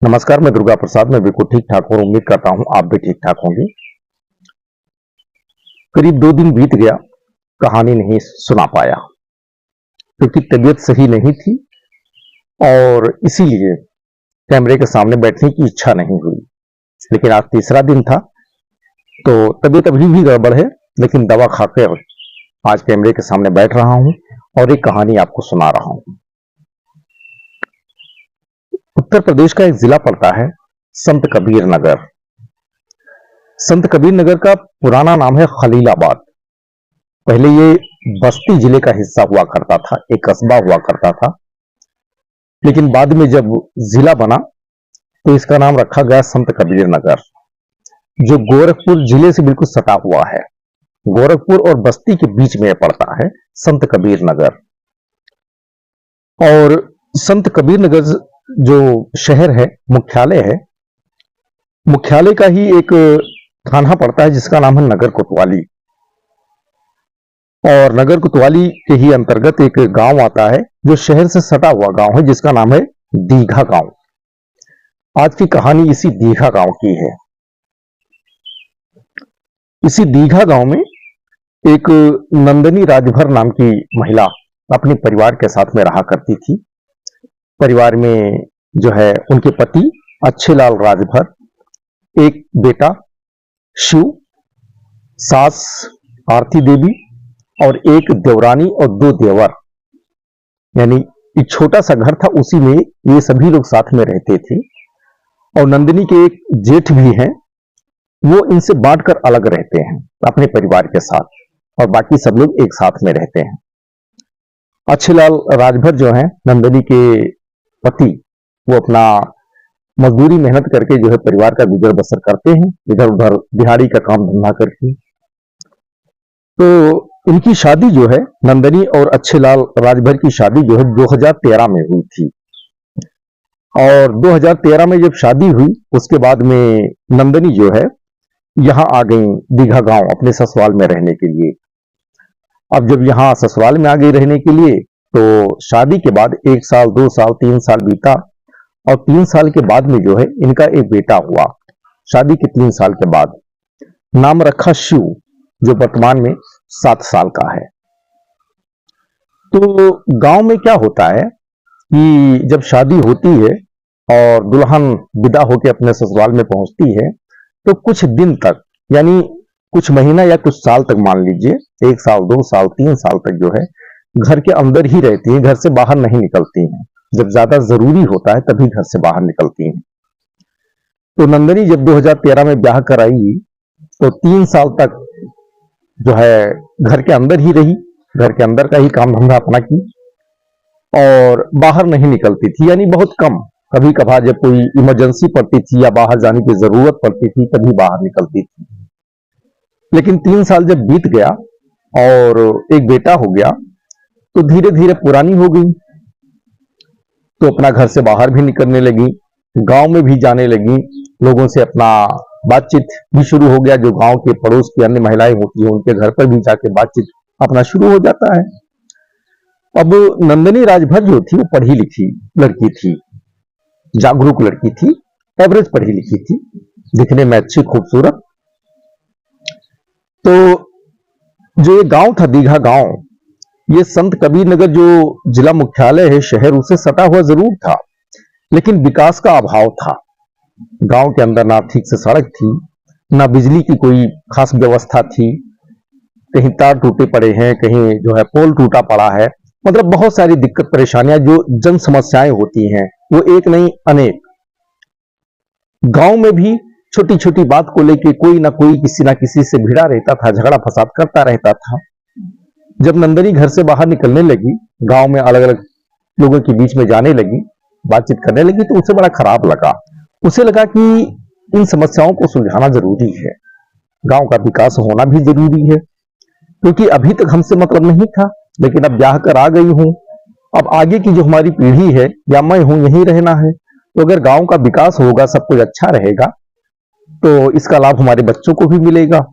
नमस्कार, मैं दुर्गा प्रसाद। मैं बिल्कुल ठीक ठाक हूँ। उम्मीद करता हूँ आप भी ठीक ठाक होंगे। करीब 2 दिन बीत गया, कहानी नहीं सुना पाया क्योंकि तबीयत सही नहीं थी और इसीलिए कैमरे के सामने बैठने की इच्छा नहीं हुई। लेकिन आज तीसरा दिन था तो तबीयत अभी भी गड़बड़ है, लेकिन दवा खाकर आज कैमरे के सामने बैठ रहा हूँ और एक कहानी आपको सुना रहा हूँ। उत्तर प्रदेश का एक जिला पड़ता है संत कबीर नगर। संत कबीर नगर का पुराना नाम है खलीलाबाद। पहले ये बस्ती जिले का हिस्सा हुआ करता था, एक कस्बा हुआ करता था, लेकिन बाद में जब जिला बना तो इसका नाम रखा गया संत कबीर नगर, जो गोरखपुर जिले से बिल्कुल सटा हुआ है। गोरखपुर और बस्ती के बीच में पड़ता है संत कबीर नगर। और संत कबीर नगर जो शहर है, मुख्यालय है, मुख्यालय का ही एक थाना पड़ता है जिसका नाम है नगर कोतवाली। और नगर कोतवाली के ही अंतर्गत एक गांव आता है जो शहर से सटा हुआ गांव है, जिसका नाम है दीघा गांव। आज की कहानी इसी दीघा गांव की है। इसी दीघा गांव में एक नंदनी राजभर नाम की महिला अपने परिवार के साथ में रहा करती थी। परिवार में जो है उनके पति अच्छेलाल राजभर, एक बेटा शिव, सास आरती देवी और एक देवरानी और 2 देवर। यानी एक छोटा सा घर था, उसी में ये सभी लोग साथ में रहते थे। और नंदिनी के एक जेठ भी हैं, वो इनसे बांटकर अलग रहते हैं अपने परिवार के साथ, और बाकी सब लोग एक साथ में रहते हैं। अच्छेलाल राजभर जो है नंदिनी के पति, वो अपना मजदूरी मेहनत करके जो है परिवार का गुजर बसर करते हैं, इधर उधर दिहाड़ी का काम धंधा करके। तो इनकी शादी जो है, नंदनी और अच्छेलाल राजभर की शादी जो है 2013 में हुई थी। और 2013 में जब शादी हुई, उसके बाद में नंदनी जो है यहां आ गई दीघा गांव अपने ससुराल में रहने के लिए। अब जब यहां ससुराल में आ गई रहने के लिए, तो शादी के बाद 1 साल, 2 साल, 3 साल बीता, और 3 साल के बाद में जो है इनका एक बेटा हुआ। शादी के 3 साल के बाद नाम रखा शिव, जो वर्तमान में 7 साल का है। तो गांव में क्या होता है कि जब शादी होती है और दुल्हन विदा होकर अपने ससुराल में पहुंचती है, तो कुछ दिन तक, यानी कुछ महीना या कुछ साल तक, मान लीजिए 1 साल, 2 साल, 3 साल तक जो है घर के अंदर ही रहती है, घर से बाहर नहीं निकलती हैं। जब ज्यादा जरूरी होता है तभी घर से बाहर निकलती हैं। तो नंदनी जब 2013 में ब्याह कर आई, तो 3 साल तक जो है घर के अंदर ही रही, घर के अंदर का ही काम धंधा अपना की और बाहर नहीं निकलती थी। यानी बहुत कम, कभी कभार जब कोई इमरजेंसी पड़ती थी या बाहर जाने की जरूरत पड़ती थी तभी बाहर निकलती थी। लेकिन 3 साल जब बीत गया और एक बेटा हो गया, तो धीरे धीरे पुरानी हो गई, तो अपना घर से बाहर भी निकलने लगी, गांव में भी जाने लगी, लोगों से अपना बातचीत भी शुरू हो गया। जो गांव के पड़ोस की अन्य महिलाएं होती हैं, उनके घर पर भी जाके बातचीत अपना शुरू हो जाता है। अब नंदनी राजभर जो थी, वो पढ़ी लिखी लड़की थी, जागरूक लड़की थी, एवरेज पढ़ी लिखी थी, दिखने में अच्छी, खूबसूरत। तो जो ये गांव था दीघा गांव, ये संत कबीर नगर जो जिला मुख्यालय है, शहर, उसे सटा हुआ जरूर था, लेकिन विकास का अभाव था। गांव के अंदर ना ठीक से सड़क थी, ना बिजली की कोई खास व्यवस्था थी, कहीं तार टूटे पड़े हैं, कहीं जो है पोल टूटा पड़ा है। मतलब बहुत सारी दिक्कत परेशानियां, जो जन समस्याएं होती हैं, वो एक नहीं अनेक। गांव में भी छोटी छोटी बात को लेके कोई ना कोई किसी ना किसी से भिड़ा रहता था, झगड़ा फसाद करता रहता था। जब नंदनी घर से बाहर निकलने लगी, गांव में अलग अलग लोगों के बीच में जाने लगी, बातचीत करने लगी, तो उसे बड़ा खराब लगा। उसे लगा कि इन समस्याओं को सुलझाना जरूरी है, गांव का विकास होना भी जरूरी है, क्योंकि अभी तक हमसे मतलब नहीं था, लेकिन अब ब्याह कर आ गई हूं, अब आगे की जो हमारी पीढ़ी है या मैं हूं, यहीं रहना है। तो अगर गांव का विकास होगा, सब कुछ अच्छा रहेगा, तो इसका लाभ हमारे बच्चों को भी मिलेगा।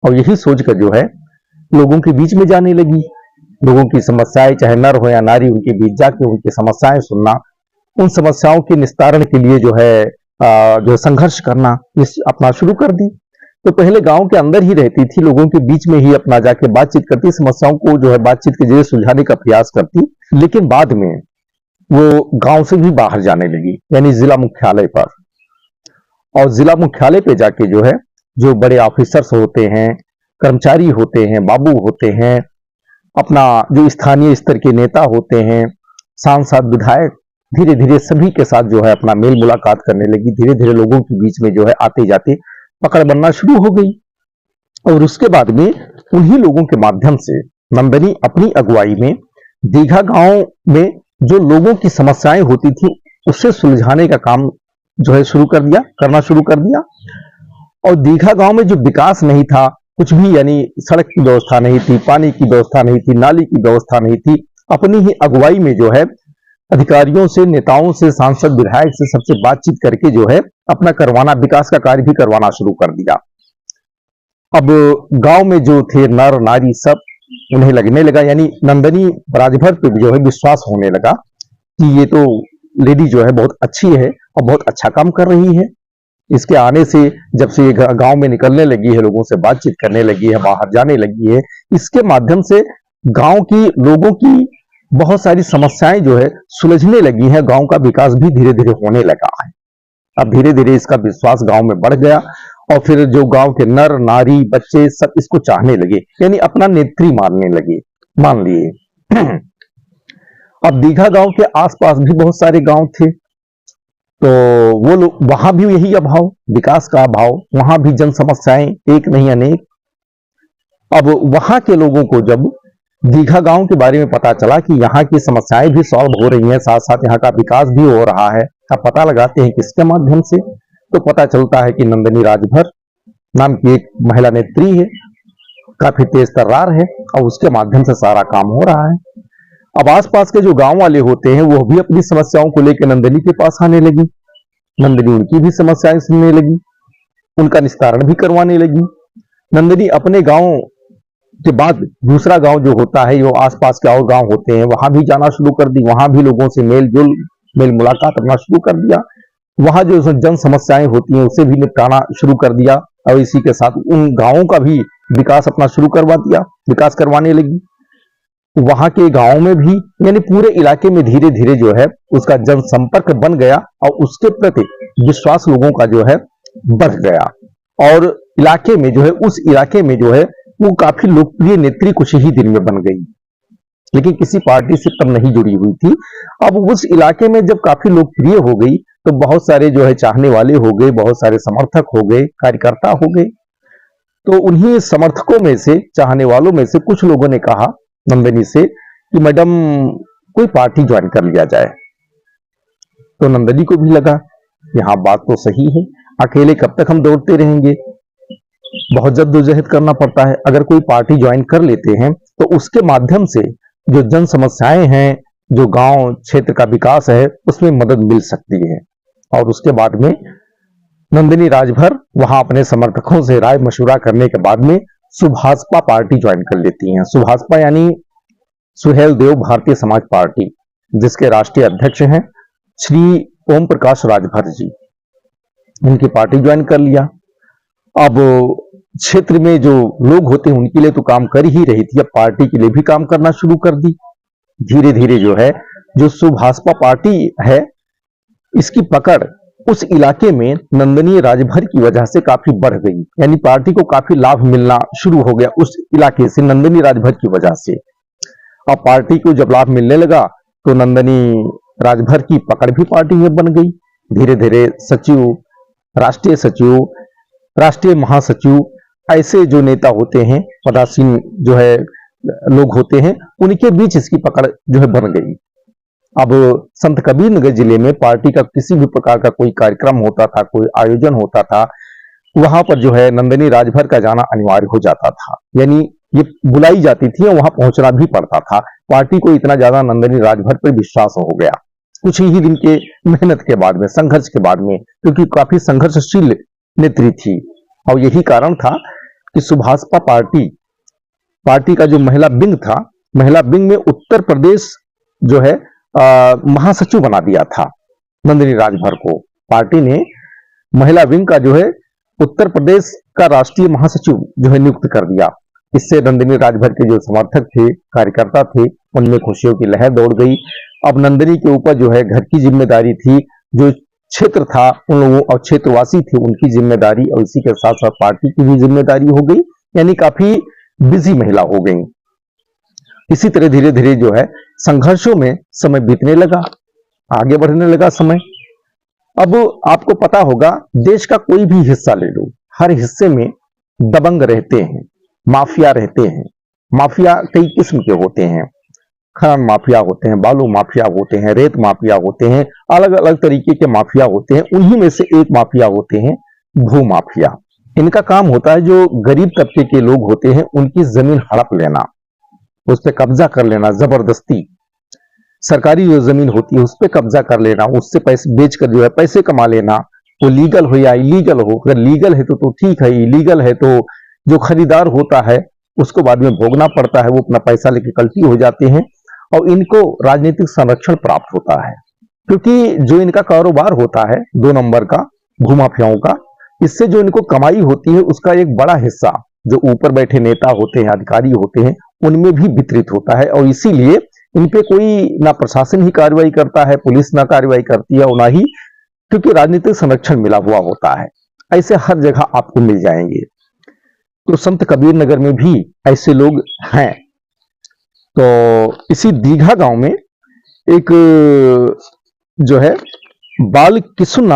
और यही सोचकर जो है लोगों के बीच में जाने लगी, लोगों की समस्याएं, चाहे नर हो या नारी, उनके बीच जाके उनकी समस्याएं सुनना, उन समस्याओं के निस्तारण के लिए जो संघर्ष करना अपना शुरू कर दी। तो पहले गांव के अंदर ही रहती थी, लोगों के बीच में ही अपना जाके बातचीत करती, समस्याओं को बातचीत के जरिए सुलझाने का प्रयास करती। लेकिन बाद में वो गांव से भी बाहर जाने लगी, यानी जिला मुख्यालय पर। और जिला मुख्यालय पे जाके जो बड़े ऑफिसर्स होते हैं, कर्मचारी होते हैं, बाबू होते हैं, अपना जो स्थानीय स्तर के नेता होते हैं, सांसद, विधायक, धीरे धीरे सभी के साथ अपना मेल मुलाकात करने लगी। धीरे धीरे लोगों के बीच में आते जाते पकड़ बनना शुरू हो गई। और उसके बाद में उन्हीं लोगों के माध्यम से नंदनी अपनी अगुवाई में दीघा गांव में जो लोगों की समस्याएं होती थी उससे सुलझाने का काम करना शुरू कर दिया। और दीघा गांव में जो विकास नहीं था कुछ भी, यानी सड़क की व्यवस्था नहीं थी, पानी की व्यवस्था नहीं थी, नाली की व्यवस्था नहीं थी, अपनी ही अगुवाई में अधिकारियों से, नेताओं से, सांसद, विधायक से सबसे बातचीत करके अपना करवाना, विकास का कार्य भी करवाना शुरू कर दिया। अब गांव में जो थे नर नारी सब, उन्हें लगने लगा, यानी नंदनी राजभर पे भी विश्वास होने लगा कि ये तो लेडी बहुत अच्छी है और बहुत अच्छा काम कर रही है। इसके आने से, जब से ये गांव में निकलने लगी है, लोगों से बातचीत करने लगी है, बाहर जाने लगी है, इसके माध्यम से गांव की लोगों की बहुत सारी समस्याएं सुलझने लगी है। गांव का विकास भी धीरे धीरे होने लगा है। अब धीरे धीरे इसका विश्वास गांव में बढ़ गया और फिर जो गांव के नर नारी बच्चे सब इसको चाहने लगे, यानी अपना नेत्री मान लिए। अब दीघा गांव के आसपास भी बहुत सारे गांव थे, तो वो लोग, वहां भी यही अभाव, विकास का अभाव, वहां भी जन समस्याएं एक नहीं अनेक। अब वहां के लोगों को जब दीघा गांव के बारे में पता चला कि यहाँ की समस्याएं भी सॉल्व हो रही हैं, साथ साथ यहाँ का विकास भी हो रहा है, अब पता लगाते हैं किसके माध्यम से, तो पता चलता है कि नंदनी राजभर नाम की एक महिला नेत्री है, काफी तेज तर्रार है और उसके माध्यम से सारा काम हो रहा है। अब आसपास के जो गांव वाले होते हैं वो भी अपनी समस्याओं को लेकर नंदनी के पास आने लगी। नंदनी उनकी भी समस्याएं सुनने लगी, उनका निस्तारण भी करवाने लगी। नंदनी अपने गांव के बाद दूसरा गांव जो होता है, जो आसपास के और गांव होते हैं, वहां भी जाना शुरू कर दी। वहां भी लोगों से मेल मुलाकात करना शुरू कर दिया। वहां जो जन समस्याएं होती हैं उसे भी निपटाना शुरू कर दिया और इसी के साथ उन गांवों का भी विकास अपना शुरू करवा दिया, विकास करवाने लगी। वहां के गांव में भी, यानी पूरे इलाके में धीरे धीरे उसका जनसंपर्क बन गया और उसके प्रति विश्वास लोगों का बढ़ गया। और इलाके में उस इलाके में वो काफी लोकप्रिय नेत्री कुछ ही दिन में बन गई, लेकिन किसी पार्टी से तब नहीं जुड़ी हुई थी। अब उस इलाके में जब काफी लोकप्रिय हो गई तो बहुत सारे चाहने वाले हो गए, बहुत सारे समर्थक हो गए, कार्यकर्ता हो गए। तो उन्हीं समर्थकों में से, चाहने वालों में से कुछ लोगों ने कहा नंदनी से कि मैडम कोई पार्टी ज्वाइन कर लिया जाए। तो नंदनी को भी लगा यहाँ बात तो सही है, अकेले कब तक हम दौड़ते रहेंगे, बहुत जद्दोजहद करना पड़ता है। अगर कोई पार्टी ज्वाइन कर लेते हैं तो उसके माध्यम से जो जन समस्याएं हैं, जो गांव क्षेत्र का विकास है, उसमें मदद मिल सकती है। और उसके बाद में नंदनी राजभर वहां अपने समर्थकों से राय मशुरा करने के बाद में सुभाषपा पार्टी ज्वाइन कर लेती हैं। सुभाषपा यानी सुहेल देव भारतीय समाज पार्टी, जिसके राष्ट्रीय अध्यक्ष हैं श्री ओम प्रकाश राजभर जी, उनकी पार्टी ज्वाइन कर लिया। अब क्षेत्र में जो लोग होते हैं उनके लिए तो काम कर ही रही थी, अब पार्टी के लिए भी काम करना शुरू कर दी। धीरे धीरे जो सुभाषपा पार्टी है, इसकी पकड़ उस इलाके में नंदनी राजभर की वजह से काफी बढ़ गई, यानी पार्टी को काफी लाभ मिलना शुरू हो गया उस इलाके से नंदनी राजभर की वजह से। अब पार्टी को जब लाभ मिलने लगा तो नंदनी राजभर की पकड़ भी पार्टी में बन गई। धीरे धीरे सचिव, राष्ट्रीय सचिव, राष्ट्रीय महासचिव, ऐसे जो नेता होते हैं, पदासीन लोग होते हैं, उनके बीच इसकी पकड़ बन गई। अब संत कबीरनगर जिले में पार्टी का किसी भी प्रकार का कोई कार्यक्रम होता था, कोई आयोजन होता था, वहां पर नंदनी राजभर का जाना अनिवार्य हो जाता था, यानी ये बुलाई जाती थी और वहां पहुंचना भी पड़ता था। पार्टी को इतना ज्यादा नंदनी राजभर पर विश्वास हो गया कुछ ही दिन के मेहनत के बाद में, संघर्ष के बाद में, क्योंकि काफी संघर्षशील नेत्री थी। और यही कारण था कि सुभाषपा पार्टी का जो महिला विंग था, महिला विंग में उत्तर प्रदेश महासचिव बना दिया था। नंदिनी राजभर को पार्टी ने महिला विंग का जो है उत्तर प्रदेश का राष्ट्रीय महासचिव जो है नियुक्त कर दिया। इससे नंदिनी राजभर के जो समर्थक थे, कार्यकर्ता थे, उनमें खुशियों की लहर दौड़ गई। अब नंदिनी के ऊपर जो है घर की जिम्मेदारी थी, जो क्षेत्र था उन लोगों और क्षेत्रवासी थे उनकी जिम्मेदारी, और इसी के साथ साथ पार्टी की भी जिम्मेदारी हो गई, यानी काफी बिजी महिला हो गई। इसी तरह धीरे धीरे जो है संघर्षों में समय बीतने लगा, आगे बढ़ने लगा समय। अब आपको पता होगा, देश का कोई भी हिस्सा ले लो, हर हिस्से में दबंग रहते हैं, माफिया रहते हैं। माफिया कई किस्म के होते हैं, खनन माफिया होते हैं, बालू माफिया होते हैं, रेत माफिया होते हैं, अलग अलग तरीके के माफिया होते हैं। उन्हीं में से एक माफिया होते हैं भू माफिया। इनका काम होता है जो गरीब तबके के लोग होते हैं उनकी जमीन हड़प लेना, उस पर कब्जा कर लेना, जबरदस्ती सरकारी जो जमीन होती है उस पर कब्जा कर लेना, उससे पैसे बेचकर जो है पैसे कमा लेना। वो लीगल हो या इलीगल हो, अगर लीगल है तो ठीक है, इलीगल है तो जो खरीदार होता है उसको बाद में भोगना पड़ता है, वो अपना पैसा लेके कल्टी हो जाते हैं और इनको राजनीतिक संरक्षण प्राप्त होता है। क्योंकि जो इनका कारोबार होता है 2 नंबर का भूमाफियाओं का, इससे जो इनको कमाई होती है उसका एक बड़ा हिस्सा जो ऊपर बैठे नेता होते हैं, अधिकारी होते हैं, उनमें भी वितरित होता है। और इसीलिए इन पे कोई ना प्रशासन ही कार्रवाई करता है, पुलिस ना कार्रवाई करती है और ना ही, क्योंकि राजनीतिक संरक्षण मिला हुआ होता है। ऐसे हर जगह आपको मिल जाएंगे। तो संत कबीर नगर में भी ऐसे लोग हैं। तो इसी दीघा गांव में एक जो है बाल किशुन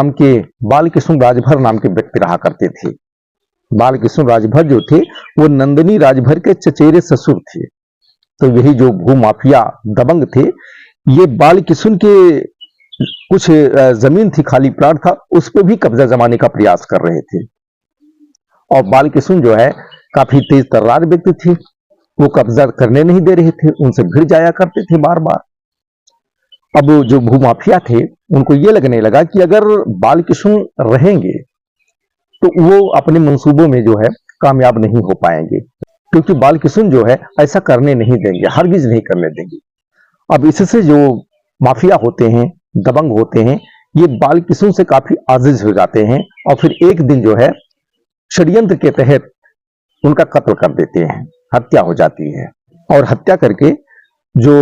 राजभर नाम के व्यक्ति रहा करते थे। बाल किशुन राजभर जो थे वो नंदिनी राजभर के चचेरे ससुर थे। तो यही जो भू माफिया दबंग थे, ये बाल किशुन के कुछ जमीन थी, खाली प्लाट था, उस पर भी कब्जा जमाने का प्रयास कर रहे थे। और बाल किशुन जो है काफी तेज तर्रार व्यक्ति थे, वो कब्जा करने नहीं दे रहे थे, उनसे भिड़ जाया करते थे बार बार। अब जो भूमाफिया थे उनको ये लगने लगा कि अगर बाल किशुन रहेंगे तो वो अपने मंसूबों में जो है कामयाब नहीं हो पाएंगे, क्योंकि बाल किशुन जो है ऐसा करने नहीं देंगे, हरगिज नहीं करने देंगे। अब इससे जो माफिया होते हैं, दबंग होते हैं, ये बाल किशुन से काफी आजिज हो जाते हैं और फिर एक दिन जो है षड्यंत्र के तहत उनका कत्ल कर देते हैं, हत्या हो जाती है। और हत्या करके जो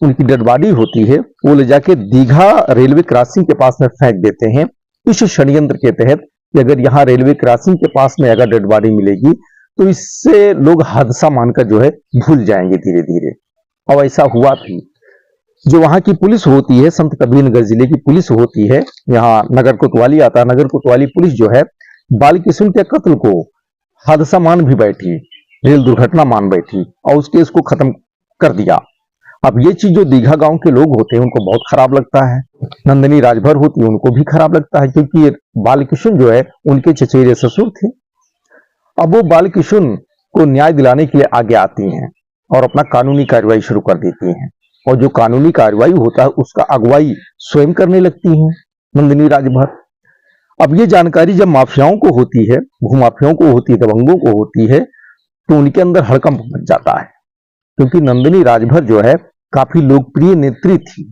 उनकी डेड बॉडी होती है वो ले जाके दीघा रेलवे क्रॉसिंग के पास में फेंक देते हैं, इस षड्यंत्र के तहत कि अगर यहाँ रेलवे क्रॉसिंग के पास में अगर डेड बॉडी मिलेगी तो इससे लोग हादसा मानकर जो है भूल जाएंगे धीरे धीरे। और ऐसा हुआ भी। जो वहां की पुलिस होती है, संत कबीर नगर जिले की पुलिस होती है, यहाँ नगर कोतवाली आता है, नगर कोतवाली पुलिस जो है बाल किशुन के कत्ल को हादसा मान भी बैठी, रेल दुर्घटना मान बैठी और उस केस को खत्म कर दिया। अब ये चीज जो दीघा गांव के लोग होते हैं उनको बहुत खराब लगता है, नंदिनी राजभर होती है उनको भी खराब लगता है, क्योंकि बाल किशुन जो है उनके चचेरे ससुर थे। अब वो बाल किशुन को न्याय दिलाने के लिए आगे आती हैं और अपना कानूनी कार्रवाई शुरू कर देती हैं। और जो कानूनी कार्रवाई होता है उसका अगुवाई स्वयं करने लगती हैं नंदिनी राजभर। अब ये जानकारी जब माफियाओं को होती है, भूमाफियाओं को होती है, दबंगों को होती है, तो उनके अंदर हड़कंप मच जाता है, क्योंकि नंदिनी राजभर जो है काफी लोकप्रिय नेत्री थी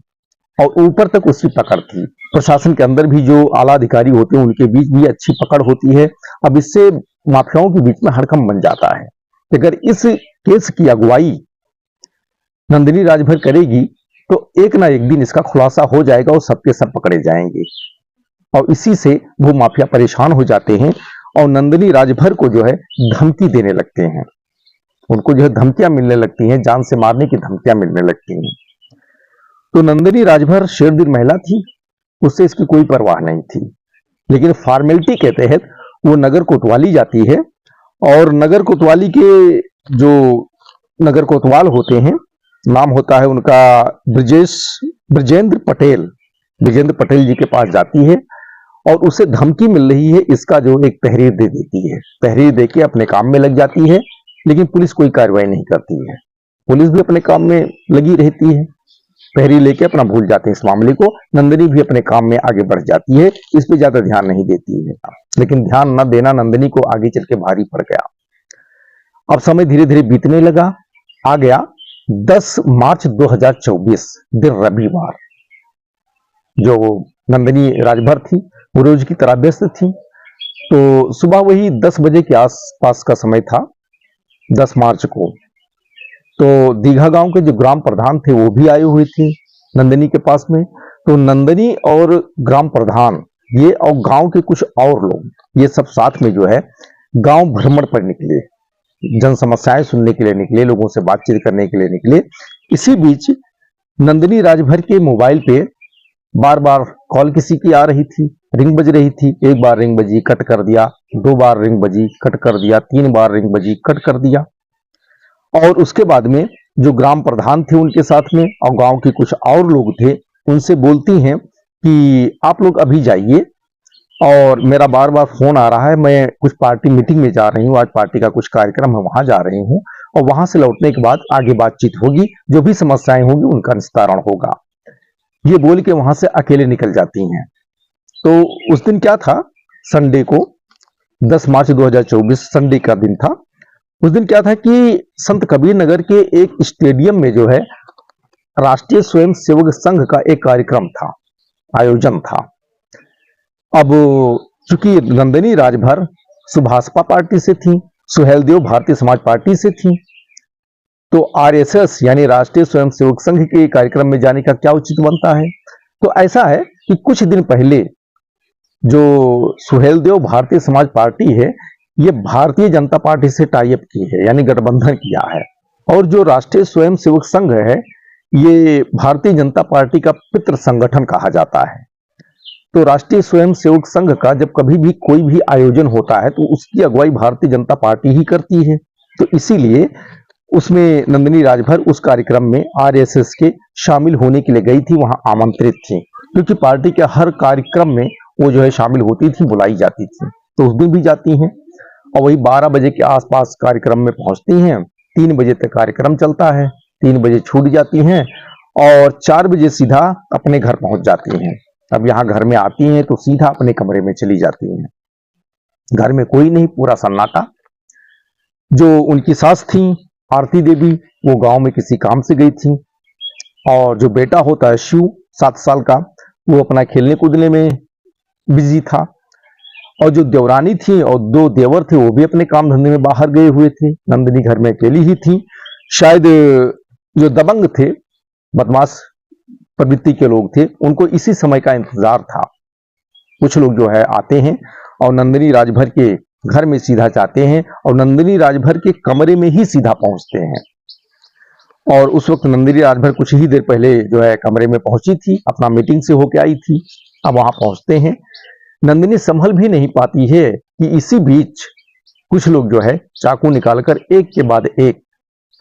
और ऊपर तक उसकी पकड़ थी। प्रशासन के अंदर भी जो आला अधिकारी होते हैं उनके बीच भी अच्छी पकड़ होती है। अब इससे माफियाओं के बीच में हड़कंप बन जाता है कि अगर इस केस की अगुवाई नंदिनी राजभर करेगी तो एक ना एक दिन इसका खुलासा हो जाएगा और सबके सब पकड़े जाएंगे। और इसी से वो माफिया परेशान हो जाते हैं और नंदिनी राजभर को जो है धमकी देने लगते हैं, उनको जो है धमकियां मिलने लगती हैं, जान से मारने की धमकियां मिलने लगती हैं। तो नंदिनी राजभर शेरदिल महिला थी, उससे इसकी कोई परवाह नहीं थी, लेकिन फॉर्मेलिटी के तहत वो नगर कोतवाली जाती है और नगर कोतवाली के जो नगर कोतवाल होते हैं, नाम होता है उनका ब्रजेंद्र पटेल जी के पास जाती है और उसे धमकी मिल रही है इसका जो एक तहरीर दे देती है। तहरीर देके अपने काम में लग जाती है, लेकिन पुलिस कोई कार्रवाई नहीं करती है, पुलिस भी अपने काम में लगी रहती है, तहरीर लेके अपना भूल जाते हैं इस मामले को। नंदिनी भी अपने काम में आगे बढ़ जाती है, इस पे ज्यादा ध्यान नहीं देती है, लेकिन ध्यान न देना नंदिनी को आगे चल के भारी पड़ गया। अब समय धीरे धीरे बीतने लगा, आ गया 10 मार्च 2024 दिन रविवार, जो नंदिनी राजभर थी, वो रोज की तरह व्यस्त थी। तो सुबह वही 10 बजे के आसपास का समय था, 10 मार्च को। तो दीघा गांव के जो ग्राम प्रधान थे वो भी आए हुए थे नंदिनी के पास में। तो नंदिनी और ग्राम प्रधान ये और गांव के कुछ और लोग ये सब साथ में जो है गांव भ्रमण पर निकले, जन समस्याएं सुनने के लिए निकले, लोगों से बातचीत करने के लिए निकले। इसी बीच नंदिनी राजभर के मोबाइल पे बार बार कॉल किसी की आ रही थी, रिंग बज रही थी। एक बार रिंग बजी, कट कर दिया, 2 बार रिंग बजी, कट कर दिया, 3 बार रिंग बजी, कट कर दिया। और उसके बाद में जो ग्राम प्रधान थे उनके साथ में और गांव के कुछ और लोग थे, उनसे बोलती हैं कि आप लोग अभी जाइए और मेरा बार बार फोन आ रहा है, मैं कुछ पार्टी मीटिंग में जा रही हूँ, आज पार्टी का कुछ कार्यक्रम है वहां जा रही हूँ, और वहां से लौटने के बाद आगे बातचीत होगी, जो भी समस्याएं होंगी उनका निस्तारण होगा। ये बोल के वहां से अकेले निकल जाती हैं। तो उस दिन क्या था, संडे को 10 मार्च 2024 संडे का दिन था। उस दिन क्या था कि संत कबीर नगर के एक स्टेडियम में जो है राष्ट्रीय स्वयं सेवक संघ का एक कार्यक्रम था, आयोजन था। अब चूंकि नंदिनी राजभर सुभाषपा पार्टी से थी, सुहेलदेव भारतीय समाज पार्टी से थी, तो आरएसएस यानी राष्ट्रीय स्वयं सेवक संघ के कार्यक्रम में जाने का क्या उचित बनता है। तो ऐसा है कि कुछ दिन पहले जो सुहेलदेव भारतीय समाज पार्टी है ये भारतीय जनता पार्टी से टाई अप की है, यानी गठबंधन किया है। और जो राष्ट्रीय स्वयं सेवक संघ है ये भारतीय जनता पार्टी का पितृ संगठन कहा जाता है। तो राष्ट्रीय स्वयं सेवक संघ का जब कभी भी कोई भी आयोजन होता है तो उसकी अगुवाई भारतीय जनता पार्टी ही करती है। तो इसीलिए उसमें नंदिनी राजभर उस कार्यक्रम में आरएसएस के शामिल होने के लिए गई थी, वहां आमंत्रित थी, क्योंकि पार्टी के हर कार्यक्रम में वो जो है शामिल होती थी, बुलाई जाती थी। तो उस दिन भी जाती हैं और वही 12 बजे के आसपास कार्यक्रम में पहुंचती हैं। 3 बजे तक कार्यक्रम चलता है, 3 बजे छूट जाती हैं और 4 बजे सीधा अपने घर पहुंच जाती हैं। अब यहाँ घर में आती हैं तो सीधा अपने कमरे में चली जाती हैं। घर में कोई नहीं, पूरा सन्नाटा। जो उनकी सास थी आरती देवी, वो गांव में किसी काम से गई थी, और जो बेटा होता है शिव 7 साल का, वो अपना खेलने कूदने में बिजी था। और जो देवरानी थी और 2 देवर थे वो भी अपने काम धंधे में बाहर गए हुए थे। नंदिनी घर में अकेली ही थी। शायद जो दबंग थे, बदमाश प्रवृत्ति के लोग थे, उनको इसी समय का इंतजार था। कुछ लोग जो है आते हैं और नंदिनी राजभर के घर में सीधा जाते हैं और नंदिनी राजभर के कमरे में ही सीधा पहुंचते हैं। और उस वक्त नंदिनी राजभर कुछ ही देर पहले जो है कमरे में पहुंची थी, अपना मीटिंग से होके आई थी। अब वहां पहुंचते हैं, नंदिनी संभल भी नहीं पाती है कि इसी बीच कुछ लोग जो है चाकू निकालकर एक के बाद एक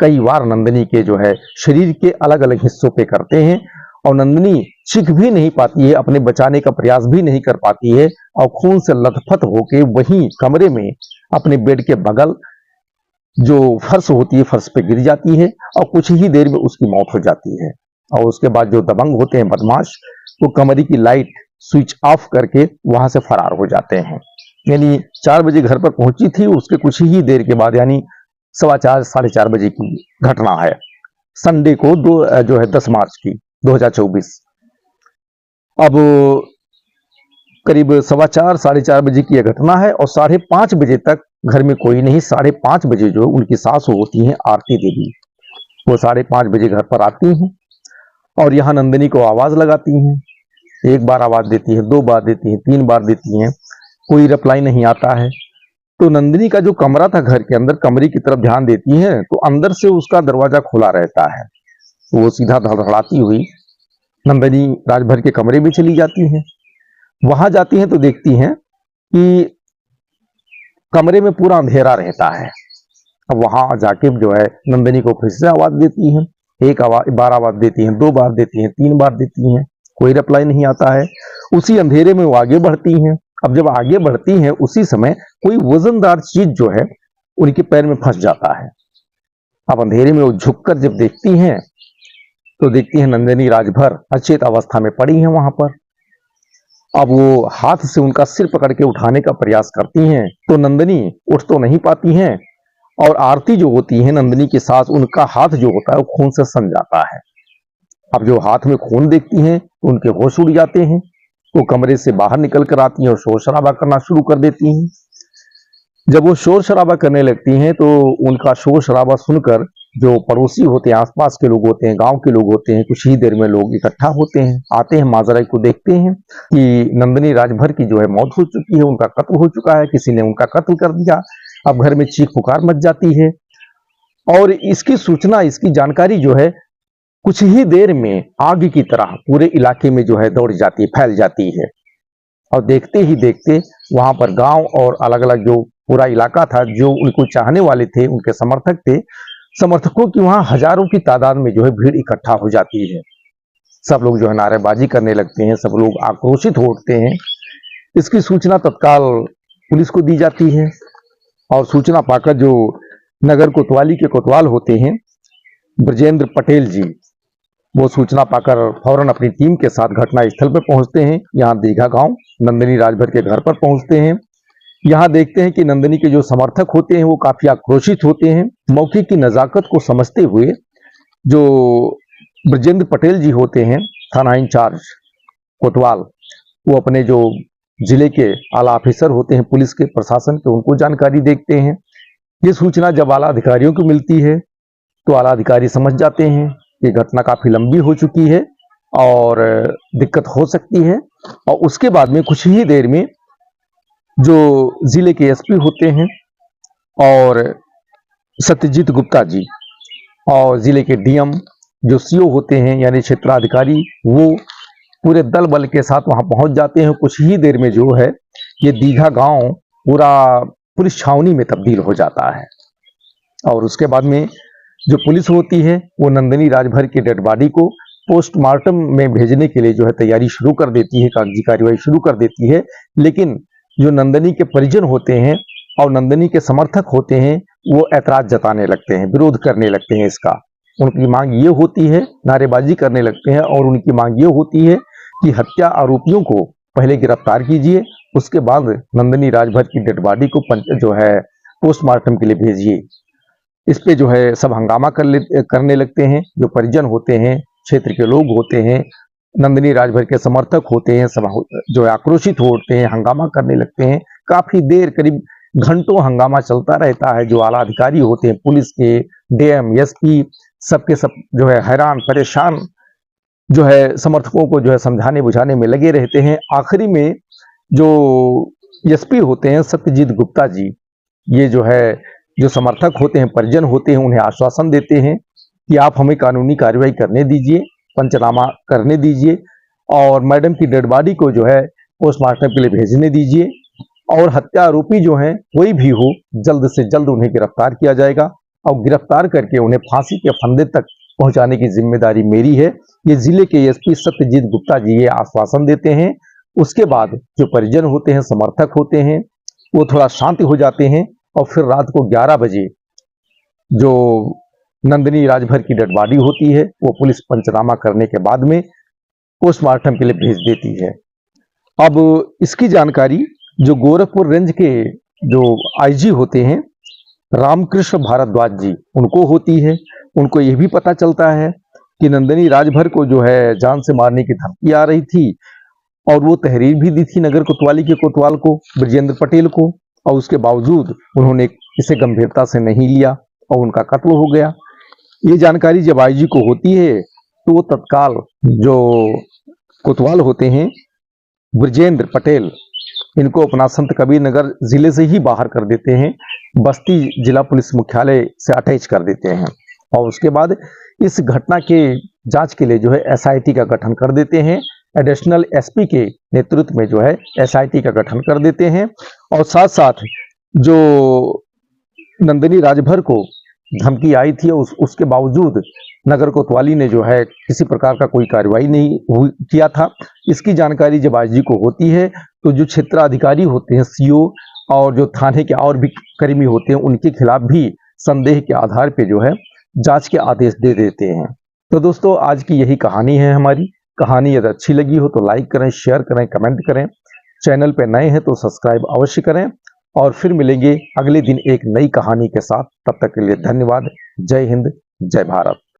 कई बार नंदिनी के जो है शरीर के अलग अलग हिस्सों पे करते हैं। और नंदिनी चीख भी नहीं पाती है, अपने बचाने का प्रयास भी नहीं कर पाती है, और खून से लथपथ होके वहीं कमरे में अपने बेड के बगल जो फर्श होती है फर्श पे गिर जाती है और कुछ ही देर में उसकी मौत हो जाती है। और उसके बाद जो दबंग होते हैं बदमाश, वो कमरे की लाइट स्विच ऑफ करके वहां से फरार हो जाते हैं। यानी 4 बजे घर पर पहुंची थी, उसके कुछ ही देर के बाद यानी 4:15 साढ़े 4 बजे की घटना है, संडे को जो है 10 मार्च की 2024। अब करीब 4:15 साढ़े 4 बजे की यह घटना है और 5:30 बजे तक घर में कोई नहीं। 5:30 बजे जो उनकी सास होती हैं आरती देवी, वो 5:30 बजे घर पर आती हैं और यहाँ नंदिनी को आवाज लगाती हैं। 1 बार आवाज देती है, 2 बार देती है, 3 बार देती हैं, कोई रिप्लाई नहीं आता है। तो नंदिनी का जो कमरा था घर के अंदर, कमरे की तरफ ध्यान देती है तो अंदर से उसका दरवाजा खुला रहता है। तो वो सीधा धड़धड़ाती हुई नंदिनी राजभर के कमरे में चली जाती हैं। वहां जाती हैं तो देखती हैं कि कमरे में पूरा अंधेरा रहता है। अब वहां जाके जो है नंदिनी को फिर से आवाज देती हैं, 1 बार आवाज देती हैं, 2 बार देती हैं, 3 बार देती हैं, कोई रिप्लाई नहीं आता है। उसी अंधेरे में वो आगे बढ़ती हैं। अब जब आगे बढ़ती हैं उसी समय कोई वजनदार चीज जो है उनके पैर में फंस जाता है। अब अंधेरे में वो झुककर जब देखती हैं तो देखती हैं नंदिनी राजभर अचेत अवस्था में पड़ी हैं वहां पर। अब वो हाथ से उनका सिर पकड़ के उठाने का प्रयास करती हैं तो नंदिनी उठ तो नहीं पाती हैं, और आरती जो होती है नंदिनी के साथ, उनका हाथ जो होता है वो खून से सन जाता है। अब जो हाथ में खून देखती हैं तो उनके होश उड़ जाते हैं वो कमरे से बाहर निकल कर आती हैं और शोर शराबा करना शुरू कर देती हैं। जब वो शोर शराबा करने लगती हैं तो उनका शोर शराबा सुनकर जो पड़ोसी होते हैं, आसपास के लोग होते हैं, गांव के लोग होते हैं, कुछ ही देर में लोग इकट्ठा होते हैं, आते हैं, माजरा को देखते हैं कि नंदिनी राजभर की जो है मौत हो चुकी है, उनका कत्ल हो चुका है, किसी ने उनका कत्ल कर दिया। अब घर में चीख पुकार मच जाती है और इसकी सूचना, इसकी जानकारी जो है कुछ ही देर में आग की तरह पूरे इलाके में जो है दौड़ जाती है, फैल जाती है। और देखते ही देखते वहां पर गांव और अलग अलग जो पूरा इलाका था, जो उनको चाहने वाले थे, उनके समर्थक थे, समर्थकों की वहां हजारों की तादाद में जो है भीड़ इकट्ठा हो जाती है। सब लोग जो है नारेबाजी करने लगते हैं, सब लोग आक्रोशित हो उठते हैं। इसकी सूचना तत्काल पुलिस को दी जाती है और सूचना पाकर जो नगर कोतवाली के कोतवाल होते हैं, ब्रजेंद्र पटेल जी, वो सूचना पाकर फौरन अपनी टीम के साथ घटना स्थल पर पहुंचते हैं। यहाँ दीघा गांव नंदिनी राजभर के घर पर पहुंचते हैं। यहाँ देखते हैं कि नंदिनी के जो समर्थक होते हैं वो काफी आक्रोशित होते हैं। मौके की नजाकत को समझते हुए जो ब्रजेंद्र पटेल जी होते हैं, थाना इंचार्ज कोतवाल, वो अपने जो जिले के आला ऑफिसर होते हैं पुलिस के, प्रशासन के, उनको जानकारी देते हैं। ये सूचना जब आला अधिकारियों को मिलती है तो आला अधिकारी समझ जाते हैं कि घटना काफी लंबी हो चुकी है और दिक्कत हो सकती है। और उसके बाद में कुछ ही देर में जो जिले के एसपी होते हैं और सत्यजीत गुप्ता जी और जिले के डीएम जो सीओ होते हैं यानी क्षेत्राधिकारी, वो पूरे दल बल के साथ वहां पहुंच जाते हैं। कुछ ही देर में जो है ये दीघा गांव पूरा पुलिस छावनी में तब्दील हो जाता है। और उसके बाद में जो पुलिस होती है वो नंदिनी राजभर की डेड बॉडी को पोस्टमार्टम में भेजने के लिए जो है तैयारी शुरू कर देती है, कागजी कार्रवाई शुरू कर देती है। लेकिन जो नंदिनी के परिजन होते हैं और नंदिनी के समर्थक होते हैं वो ऐतराज जताने लगते हैं, विरोध करने लगते हैं इसका। उनकी मांग ये होती है, नारेबाजी करने लगते हैं और उनकी मांग ये होती है कि हत्या आरोपियों को पहले गिरफ्तार कीजिए, उसके बाद नंदिनी राजभर की डेड बॉडी को जो है पोस्टमार्टम के लिए भेजिए। इस पे जो है सब हंगामा करने लगते हैं। जो परिजन होते हैं, क्षेत्र के लोग होते हैं, नंदिनी राजभर के समर्थक होते हैं, सब जो है आक्रोशित हो उठते हैं, हंगामा करने लगते हैं। काफी देर, करीब घंटों हंगामा चलता रहता है। जो आला अधिकारी होते हैं पुलिस के, डीएम, एसपी, सबके सब जो है हैरान परेशान जो है समर्थकों को जो है समझाने बुझाने में लगे रहते हैं। आखिरी में जो एसपी होते हैं सत्यजीत गुप्ता जी, ये जो है जो समर्थक होते हैं, परिजन होते हैं, उन्हें आश्वासन देते हैं कि आप हमें कानूनी कार्रवाई करने दीजिए, पंचनामा करने दीजिए और मैडम की डेड बॉडी को जो है पोस्टमार्टम के लिए भेजने दीजिए और हत्या आरोपी जो हैं कोई भी हो, जल्द से जल्द उन्हें गिरफ्तार किया जाएगा और गिरफ्तार करके उन्हें फांसी के फंदे तक पहुंचाने की जिम्मेदारी मेरी है। ये जिले के एसपी सत्यजीत गुप्ता जी ये आश्वासन देते हैं। उसके बाद जो परिजन होते हैं, समर्थक होते हैं, वो थोड़ा शांत हो जाते हैं और फिर रात को 11 बजे जो नंदिनी राजभर की डेड बॉडी होती है वो पुलिस पंचनामा करने के बाद में पोस्टमार्टम के लिए भेज देती है। अब इसकी जानकारी जो गोरखपुर रेंज के जो आईजी होते हैं रामकृष्ण भारद्वाज जी, उनको होती है। उनको यह भी पता चलता है कि नंदिनी राजभर को जो है जान से मारने की धमकी आ रही थी और वो तहरीर भी दी थी नगर कोतवाली के कोतवाल को, ब्रजेंद्र पटेल को, और उसके बावजूद उन्होंने इसे गंभीरता से नहीं लिया और उनका कत्ल हो गया। ये जानकारी जब आईजी को होती है तो वो तत्काल जो कोतवाल होते हैं ब्रजेंद्र पटेल, इनको अपना संत कबीर नगर जिले से ही बाहर कर देते हैं, बस्ती जिला पुलिस मुख्यालय से अटैच कर देते हैं और उसके बाद इस घटना के जांच के लिए जो है एसआईटी का गठन कर देते हैं। एडिशनल एसपी के नेतृत्व में जो है एसआईटी का गठन कर देते हैं और साथ साथ जो नंदिनी राजभर को धमकी आई थी उसके बावजूद नगर कोतवाली ने जो है किसी प्रकार का कोई कार्रवाई नहीं किया था। इसकी जानकारी जब आईजी को होती है तो जो क्षेत्राधिकारी होते हैं, सीओ और जो थाने के और भी कर्मी होते हैं, उनके खिलाफ भी संदेह के आधार पे जो है जांच के आदेश दे देते हैं। तो दोस्तों आज की यही कहानी है हमारी। कहानी यदि अच्छी लगी हो तो लाइक करें, शेयर करें, कमेंट करें। चैनल पे नए हैं तो सब्सक्राइब अवश्य करें और फिर मिलेंगे अगले दिन एक नई कहानी के साथ। तब तक के लिए धन्यवाद। जय हिंद, जय भारत।